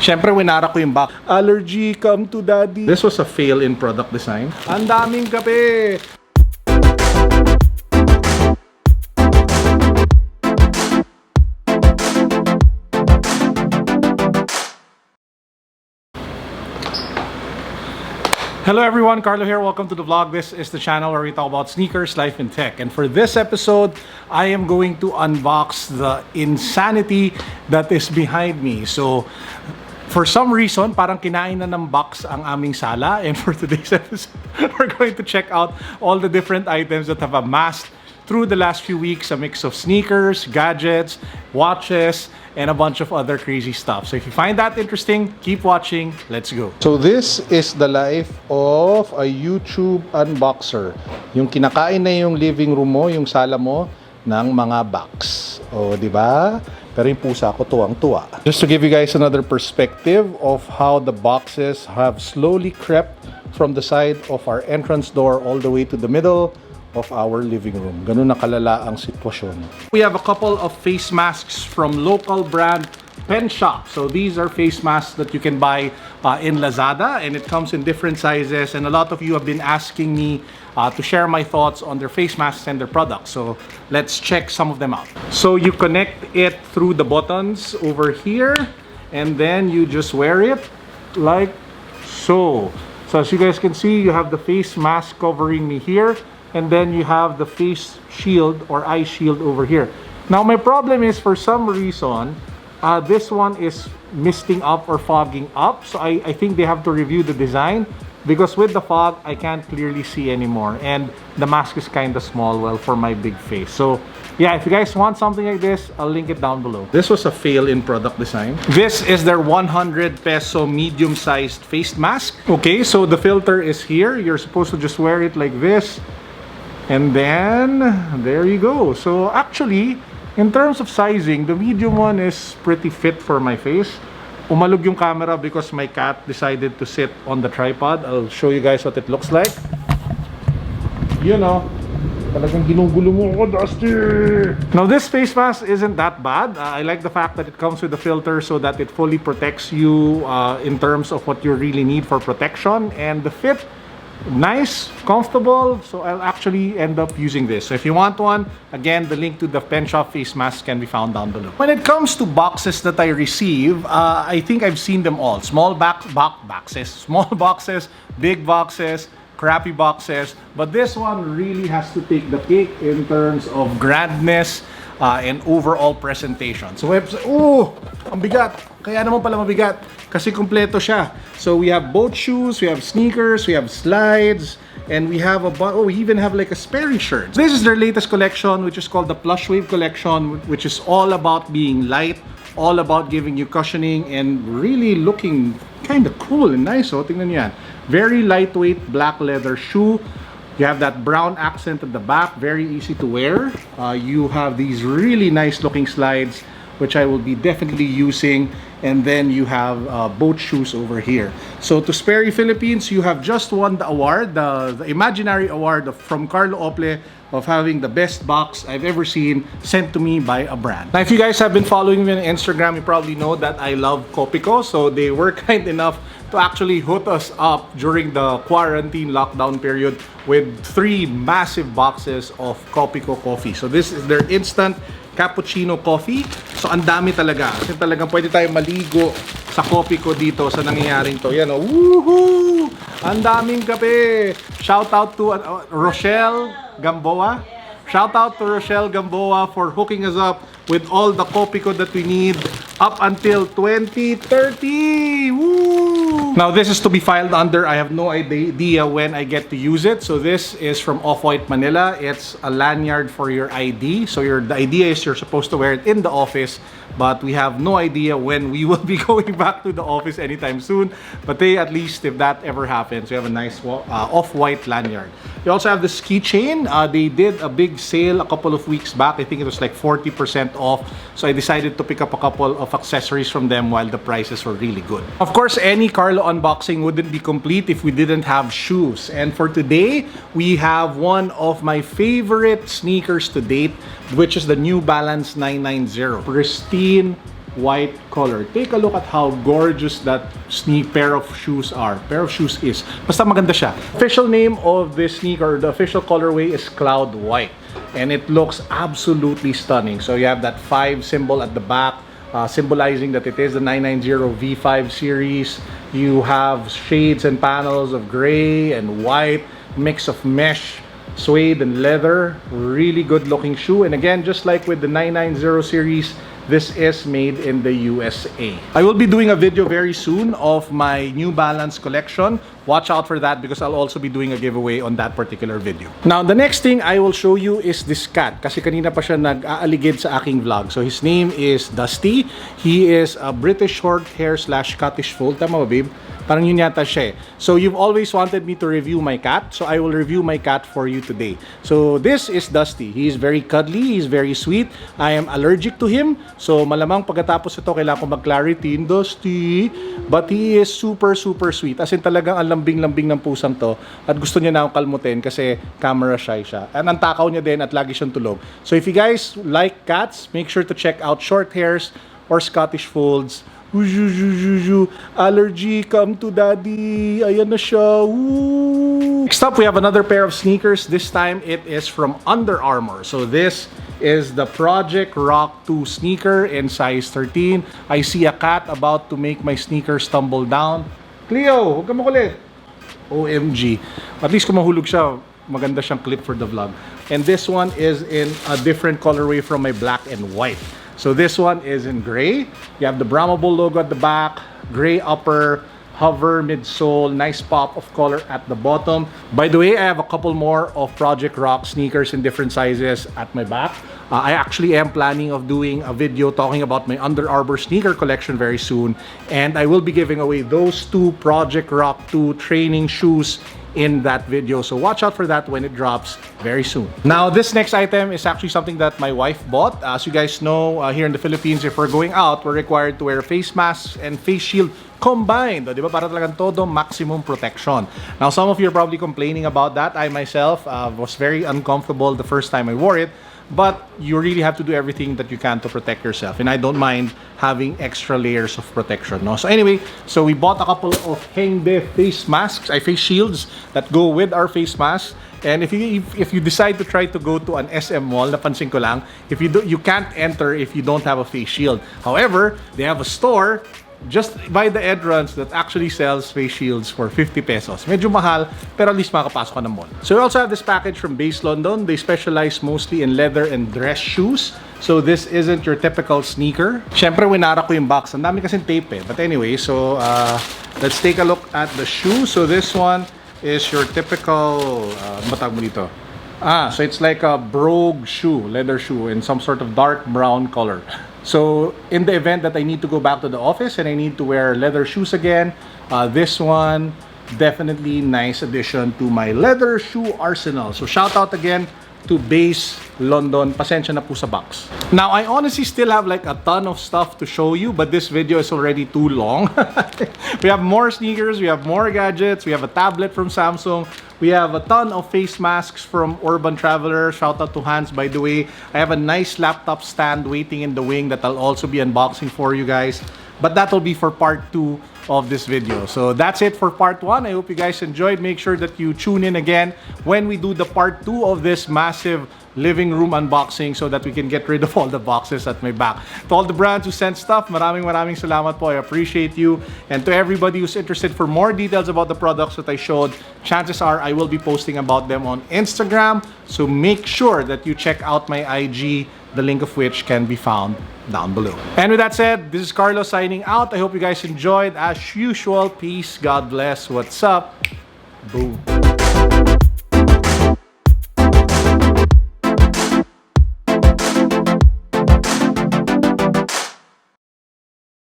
Siyempre, winara ko yung box. Allergy, come to daddy. This was a fail in product design. Ang daming kape! Hello everyone, Carlo here. Welcome to the vlog. This is the channel where we talk about sneakers, life, and tech. And for this episode, I am going to unbox the insanity that is behind me. So, for some reason, parang kinain na ng box ang aming sala. And for today's episode, we're going to check out all the different items that have amassed through the last few weeks, a mix of sneakers, gadgets, watches, and a bunch of other crazy stuff. So if you find that interesting, keep watching. Let's go. So this is the life of a YouTube unboxer. Yung kinakain na yung living room mo, yung sala mo, ng mga box. O, di ba? Pero yung pusa ko tuwang-tuwa. Just to give you guys another perspective of how the boxes have slowly crept from the side of our entrance door all the way to the middle of our living room. Ganun na kalala ang sitwasyon. We have a couple of face masks from local brand Pen Shop. So these are face masks that you can buy in Lazada, and it comes in different sizes, and a lot of you have been asking me to share my thoughts on their face masks and their products. So let's check some of them out. So you connect it through the buttons over here, and then you just wear it like so. So as you guys can see, you have the face mask covering me here, and then you have the face shield or eye shield over here. Now my problem is, for some reason, this one is misting up or fogging up. So I think they have to review the design, because with the fog, I can't clearly see anymore. And the mask is kind of small, well, for my big face. So yeah, if you guys want something like this, I'll link it down below. This was a fail in product design. This is their 100 peso medium-sized face mask. Okay, so the filter is here. You're supposed to just wear it like this. And then, there you go. So actually, in terms of sizing, the medium one is pretty fit for my face. Umalog yung camera because my cat decided to sit on the tripod. I'll show you guys what it looks like. You know, talagang ginugulo mo ako, Dusty! Now, this face mask isn't that bad. I like the fact that it comes with a filter so that it fully protects you in terms of what you really need for protection. And the fit, nice, comfortable, so I'll actually end up using this. So if you want one, again, the link to the Pen Shop face mask can be found down below. When it comes to boxes that I receive, I think I've seen them all. Small boxes, small boxes, big boxes, crappy boxes, but this one really has to take the cake in terms of grandness and overall presentation. So, oh, ang bigat. Kaya naman pala mabigat, kasi kumpleto siya. So we have boat shoes, we have sneakers, we have slides, and we have we even have like a Sperry shirt. This is their latest collection, which is called the Plush Wave collection, which is all about being light, all about giving you cushioning, and really looking kind of cool and nice. So tingnan niyo yan. Very lightweight black leather shoe. You have that brown accent at the back, very easy to wear. You have these really nice looking slides, which I will be definitely using. And then you have boat shoes over here. So to Sperry Philippines, you have just won the award, the imaginary award from Carlo Ople of having the best box I've ever seen sent to me by a brand. Now, if you guys have been following me on Instagram, you probably know that I love Kopico. So they were kind enough to actually hook us up during the quarantine lockdown period with 3 massive boxes of Kopico coffee. So this is their instant cappuccino coffee. So ang dami talaga. Kasi talagang pwede tayo maligo sa Kopico dito sa nangyayaring to. Yan, oh, woohoo! Ang daming kape. Shout out to Rochelle Gamboa. Shout out to Rochelle Gamboa for hooking us up with all the Kopico that we need up until 2030. Woo! Now this is to be filed under. I have no idea when I get to use it. So this is from Off-White Manila. It's a lanyard for your ID. So the idea is you're supposed to wear it in the office, but we have no idea when we will be going back to the office anytime soon. But at least if that ever happens, we have a nice off-white lanyard. We also have this keychain. They did a big sale a couple of weeks back. I think it was like 40% off. So I decided to pick up a couple of accessories from them while the prices were really good. Of course, any Carlo unboxing wouldn't be complete if we didn't have shoes. And for today, we have one of my favorite sneakers to date, which is the New Balance 990. Pristine, white color. Take a look at how gorgeous that pair of shoes are. Pair of shoes is. Basta maganda siya. Official name of this sneaker, the official colorway is Cloud White. And it looks absolutely stunning. So you have that 5 symbol at the back, symbolizing that it is the 990 V5 series. You have shades and panels of gray and white, mix of mesh, suede and leather. Really good looking shoe. And again, just like with the 990 series, this is made in the USA. I will be doing a video very soon of my New Balance collection. Watch out for that because I'll also be doing a giveaway on that particular video. Now, the next thing I will show you is this cat. Kasi kanina pa siya nag-aaligid sa aking vlog. So his name is Dusty. He is a British short hair / Scottish fold. Tama ba, babe? Parang yun yata siya. So you've always wanted me to review my cat. So I will review my cat for you today. So this is Dusty. He is very cuddly. He is very sweet. I am allergic to him. So malamang pagkatapos ito, kailangan ko mag-clarity in Dusty. But he is super sweet. As in talagang ang lambing-lambing ng pusang to. At gusto niya na akong kalmutin kasi camera shy siya. And ang takaw niya din at lagi siyang tulog. So if you guys like cats, make sure to check out short hairs or Scottish folds. Allergy, come to daddy. Ayan na siya. Woo. Next up, we have another pair of sneakers. This time, it is from Under Armour. So this is the Project Rock 2 sneaker in size 13. I see a cat about to make my sneakers tumble down. Cleo, huwag ka makulit. OMG. At least kung mahulog siya, maganda siyang clip for the vlog. And this one is in a different colorway from my black and white. So this one is in gray. You have the Brahma Bull logo at the back, gray upper, hover midsole, nice pop of color at the bottom. By the way, I have a couple more of Project Rock sneakers in different sizes at my back. I actually am planning of doing a video talking about my Under Armour sneaker collection very soon. And I will be giving away those 2 Project Rock 2 training shoes in that video. So watch out for that when it drops very soon. Now, this next item is actually something that my wife bought. As you guys know, here in the Philippines, if we're going out, we're required to wear face masks and face shield combined. Di ba? Para talagang todo maximum protection. Now, some of you are probably complaining about that. I myself was very uncomfortable the first time I wore it. But you really have to do everything that you can to protect yourself. And I don't mind having extra layers of protection. No? So anyway, so we bought a couple of Hengde face masks, face shields that go with our face masks. And if you decide to try to go to an SM mall, napansin ko lang, you can't enter if you don't have a face shield. However, they have a store just by the entrance that actually sells face shields for 50 pesos. Medyo mahal, pero at least makapasok ka ng mall. So we also have this package from Base London. They specialize mostly in leather and dress shoes. So this isn't your typical sneaker. Siyempre, winara ko yung box. Ang dami kasing tape eh. But anyway, so let's take a look at the shoe. So this one is your typical, matag mo dito? So it's like a brogue shoe, leather shoe in some sort of dark brown color. So in the event that I need to go back to the office and I need to wear leather shoes again, this one definitely nice addition to my leather shoe arsenal. So shout out again to Base London. Pasensya na po sa box. Now, I honestly still have like a ton of stuff to show you, but this video is already too long. We have more sneakers, we have more gadgets, we have a tablet from Samsung, we have a ton of face masks from Urban Traveler. Shout out to Hans, by the way. I have a nice laptop stand waiting in the wing that I'll also be unboxing for you guys. But that will be for part 2 of this video. So that's it for part 1. I hope you guys enjoyed. Make sure that you tune in again when we do the part 2 of this massive living room unboxing so that we can get rid of all the boxes at my back. To all the brands who sent stuff, maraming salamat po. I appreciate you. And to everybody who's interested for more details about the products that I showed, chances are I will be posting about them on Instagram. So make sure that you check out my IG, the link of which can be found down below. And with that said, this is Carlos signing out. I hope you guys enjoyed. As usual, peace, God bless. What's up? Boom.